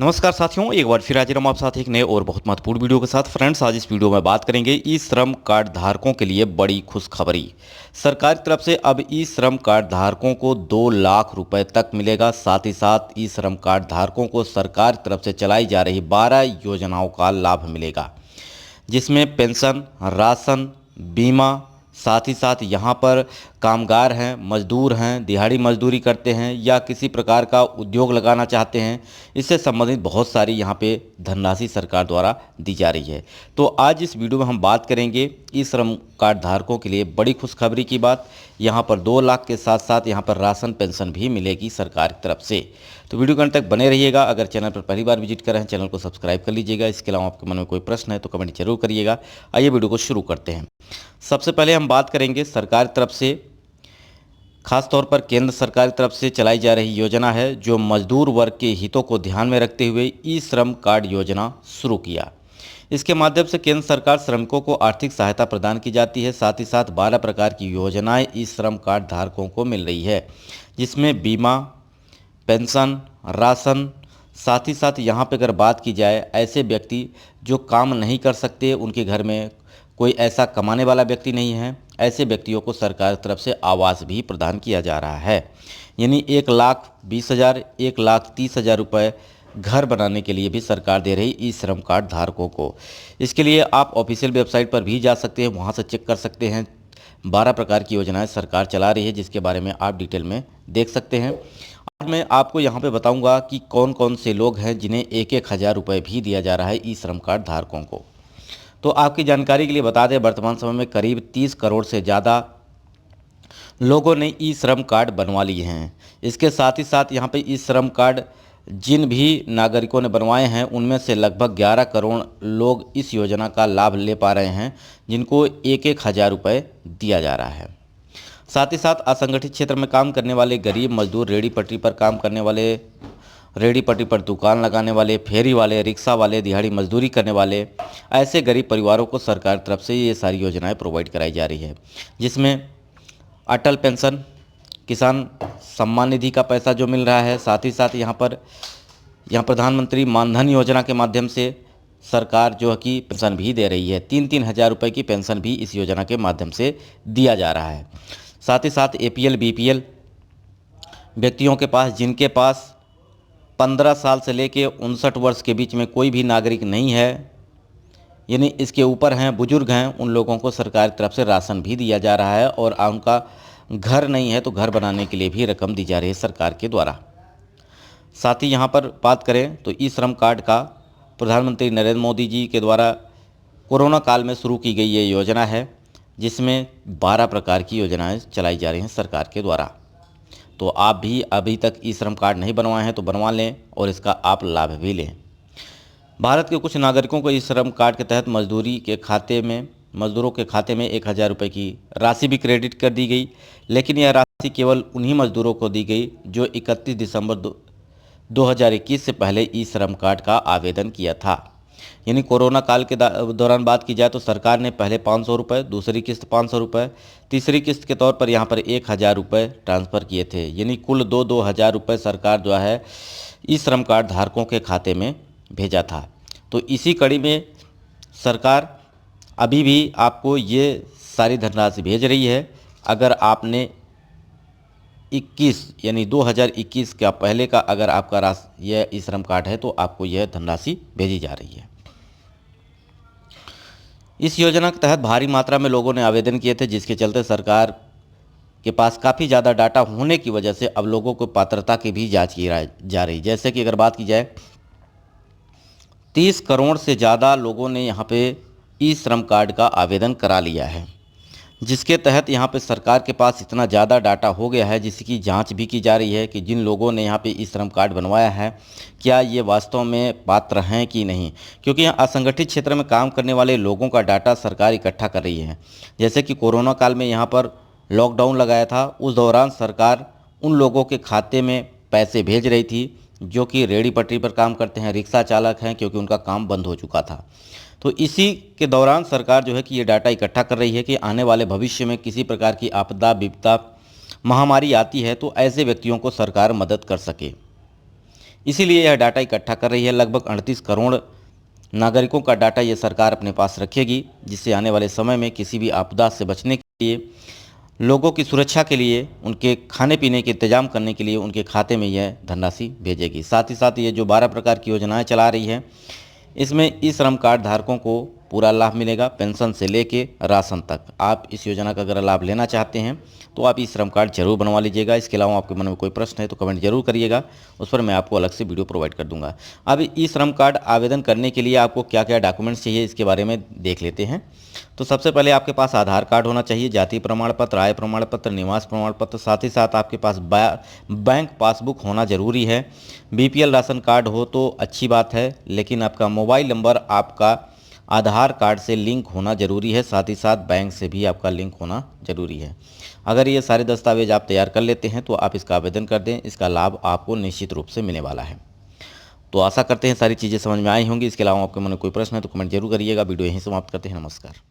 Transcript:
नमस्कार साथियों, एक बार फिर हाजिर हम आप साथ एक नए और बहुत महत्वपूर्ण वीडियो के साथ। फ्रेंड्स, आज इस वीडियो में बात करेंगे ई श्रम कार्ड धारकों के लिए बड़ी खुशखबरी। सरकार की तरफ से अब ई श्रम कार्ड धारकों को 2 लाख रुपए तक मिलेगा। साथ ही साथ ई श्रम कार्ड धारकों को सरकार की तरफ से चलाई जा रही 12 योजनाओं का लाभ मिलेगा, जिसमें पेंशन, राशन, बीमा, साथ ही साथ यहाँ पर कामगार हैं, मजदूर हैं, दिहाड़ी मजदूरी करते हैं या किसी प्रकार का उद्योग लगाना चाहते हैं, इससे संबंधित बहुत सारी यहाँ पे धनराशि सरकार द्वारा दी जा रही है। तो आज इस वीडियो में हम बात करेंगे ई श्रम कार्ड धारकों के लिए बड़ी खुशखबरी की बात। यहाँ पर 2 लाख के साथ साथ यहाँ पर राशन पेंशन भी मिलेगी सरकार की तरफ से। तो वीडियो के अंत तक बने रहिएगा। अगर चैनल पर पहली बार विजिट कर रहे हैं, चैनल को सब्सक्राइब कर लीजिएगा। इसके अलावा आपके मन में कोई प्रश्न है तो कमेंट जरूर करिएगा। आइए वीडियो को शुरू करते हैं। सबसे पहले हम बात करेंगे सरकार की तरफ से, खास तौर पर केंद्र सरकार की तरफ से चलाई जा रही योजना है जो मजदूर वर्ग के हितों को ध्यान में रखते हुए ई श्रम कार्ड योजना शुरू किया। इसके माध्यम से केंद्र सरकार श्रमिकों को आर्थिक सहायता प्रदान की जाती है। साथ ही साथ 12 प्रकार की योजनाएं ई श्रम कार्ड धारकों को मिल रही है, जिसमें बीमा, पेंशन, राशन, साथ ही साथ यहाँ पे अगर बात की जाए, ऐसे व्यक्ति जो काम नहीं कर सकते, उनके घर में कोई ऐसा कमाने वाला व्यक्ति नहीं है, ऐसे व्यक्तियों को सरकार की तरफ से आवास भी प्रदान किया जा रहा है। यानी 1,20,000, 1,30,000 रुपये घर बनाने के लिए भी सरकार दे रही ई श्रम कार्ड धारकों को। इसके लिए आप ऑफिशियल वेबसाइट पर भी जा सकते हैं, वहाँ से चेक कर सकते हैं। 12 प्रकार की योजनाएं सरकार चला रही है, जिसके बारे में आप डिटेल में देख सकते हैं। आज मैं आपको यहाँ पे बताऊँगा कि कौन कौन से लोग हैं जिन्हें 1-1 हज़ार रुपये भी दिया जा रहा है ई श्रम कार्ड धारकों को। तो आपकी जानकारी के लिए बता दें, वर्तमान समय में करीब 30 करोड़ से ज़्यादा लोगों ने ई श्रम कार्ड बनवा लिए हैं। इसके साथ ही साथ यहाँ पे ई श्रम कार्ड जिन भी नागरिकों ने बनवाए हैं, उनमें से लगभग 11 करोड़ लोग इस योजना का लाभ ले पा रहे हैं, जिनको 1-1 हज़ार रुपये दिया जा रहा है। साथ ही साथ असंगठित क्षेत्र में काम करने वाले गरीब मजदूर, रेहड़ी पटरी पर काम करने वाले, रेहड़ी पटरी पर दुकान लगाने वाले, फेरी वाले, रिक्शा वाले, दिहाड़ी मजदूरी करने वाले, ऐसे गरीब परिवारों को सरकार की तरफ से ये सारी योजनाएं प्रोवाइड कराई जा रही है, जिसमें अटल पेंशन, किसान सम्मान निधि का पैसा जो मिल रहा है, साथ ही साथ यहाँ प्रधानमंत्री मानधन योजना के माध्यम से सरकार जो है कि पेंशन भी दे रही है। 3-3 हज़ार रुपये की पेंशन भी इस योजना के माध्यम से दिया जा रहा है। साथ ही साथ APL BPL व्यक्तियों के पास, जिनके पास 15 साल से लेके 59 वर्ष के बीच में कोई भी नागरिक नहीं है, यानी इसके ऊपर हैं, बुजुर्ग हैं, उन लोगों को सरकार की तरफ से राशन भी दिया जा रहा है। और उनका घर नहीं है तो घर बनाने के लिए भी रकम दी जा रही है सरकार के द्वारा। साथ ही यहाँ पर बात करें तो ई श्रम कार्ड का प्रधानमंत्री नरेंद्र मोदी जी के द्वारा कोरोना काल में शुरू की गई ये योजना है, जिसमें 12 प्रकार की योजनाएं चलाई जा रही हैं सरकार के द्वारा। तो आप भी अभी तक ई श्रम कार्ड नहीं बनवाए हैं तो बनवा लें और इसका आप लाभ भी लें। भारत के कुछ नागरिकों को ई श्रम कार्ड के तहत मजदूरों के खाते में 1 हज़ार रुपये की राशि भी क्रेडिट कर दी गई, लेकिन यह राशि केवल उन्हीं मजदूरों को दी गई जो 31 दिसंबर 2021 से पहले ई श्रम कार्ड का आवेदन किया था। यानी कोरोना काल के दौरान बात की जाए तो सरकार ने पहले 500 रुपये, दूसरी किस्त 500 रुपये, तीसरी किस्त के तौर पर यहाँ पर 1 हज़ार रुपये ट्रांसफ़र किए थे। यानी कुल 2-2 हज़ार रुपये सरकार जो है ई श्रम कार्ड धारकों के खाते में भेजा था। तो इसी कड़ी में सरकार अभी भी आपको ये सारी धनराशि भेज रही है। अगर आपने 21 यानी 2021 का पहले का अगर आपका यह ई श्रम कार्ड है तो आपको यह धनराशि भेजी जा रही है। इस योजना के तहत भारी मात्रा में लोगों ने आवेदन किए थे, जिसके चलते सरकार के पास काफ़ी ज़्यादा डाटा होने की वजह से अब लोगों को पात्रता की भी जांच की जा रही। जैसे कि अगर बात की जाए, 30 करोड़ से ज़्यादा लोगों ने यहाँ पे ई श्रम कार्ड का आवेदन करा लिया है, जिसके तहत यहाँ पे सरकार के पास इतना ज़्यादा डाटा हो गया है, जिसकी जांच भी की जा रही है कि जिन लोगों ने यहाँ पे ई श्रम कार्ड बनवाया है क्या ये वास्तव में पात्र हैं कि नहीं। क्योंकि यहाँ असंगठित क्षेत्र में काम करने वाले लोगों का डाटा सरकार इकट्ठा कर रही है। जैसे कि कोरोना काल में यहाँ पर लॉकडाउन लगाया था, उस दौरान सरकार उन लोगों के खाते में पैसे भेज रही थी जो कि रेहड़ी पटरी पर काम करते हैं, रिक्शा चालक हैं, क्योंकि उनका काम बंद हो चुका था। तो इसी के दौरान सरकार जो है कि ये डाटा इकट्ठा कर रही है कि आने वाले भविष्य में किसी प्रकार की आपदा, विपदा, महामारी आती है तो ऐसे व्यक्तियों को सरकार मदद कर सके। इसीलिए यह डाटा इकट्ठा कर रही है। लगभग 38 करोड़ नागरिकों का डाटा ये सरकार अपने पास रखेगी, जिससे आने वाले समय में किसी भी आपदा से बचने के लिए, लोगों की सुरक्षा के लिए, उनके खाने पीने के इंतजाम करने के लिए उनके खाते में यह धनराशि भेजेगी। साथ ही साथ ये जो 12 प्रकार की योजनाएं चला रही है, इसमें ई श्रम कार्ड धारकों को पूरा लाभ मिलेगा, पेंशन से लेके राशन तक। आप इस योजना का अगर लाभ लेना चाहते हैं तो आप ई श्रम कार्ड जरूर बनवा लीजिएगा। इसके अलावा आपके मन में कोई प्रश्न है तो कमेंट जरूर करिएगा, उस पर मैं आपको अलग से वीडियो प्रोवाइड कर दूंगा। अब ई श्रम कार्ड आवेदन करने के लिए आपको क्या क्या डॉक्यूमेंट्स चाहिए, इसके बारे में देख लेते हैं। तो सबसे पहले आपके पास आधार कार्ड होना चाहिए, जाति प्रमाण पत्र, आय प्रमाण पत्र, निवास प्रमाण पत्र, साथ ही साथ आपके पास बैंक पासबुक होना जरूरी है। बीपीएल राशन कार्ड हो तो अच्छी बात है, लेकिन आपका मोबाइल नंबर आपका आधार कार्ड से लिंक होना जरूरी है। साथ ही साथ बैंक से भी आपका लिंक होना जरूरी है। अगर ये सारे दस्तावेज आप तैयार कर लेते हैं तो आप इसका आवेदन कर दें, इसका लाभ आपको निश्चित रूप से मिलने वाला है। तो आशा करते हैं सारी चीज़ें समझ में आई होंगी। इसके अलावा आपके मन में कोई प्रश्न है तो कमेंट जरूर करिएगा। वीडियो यहीं समाप्त करते हैं। नमस्कार।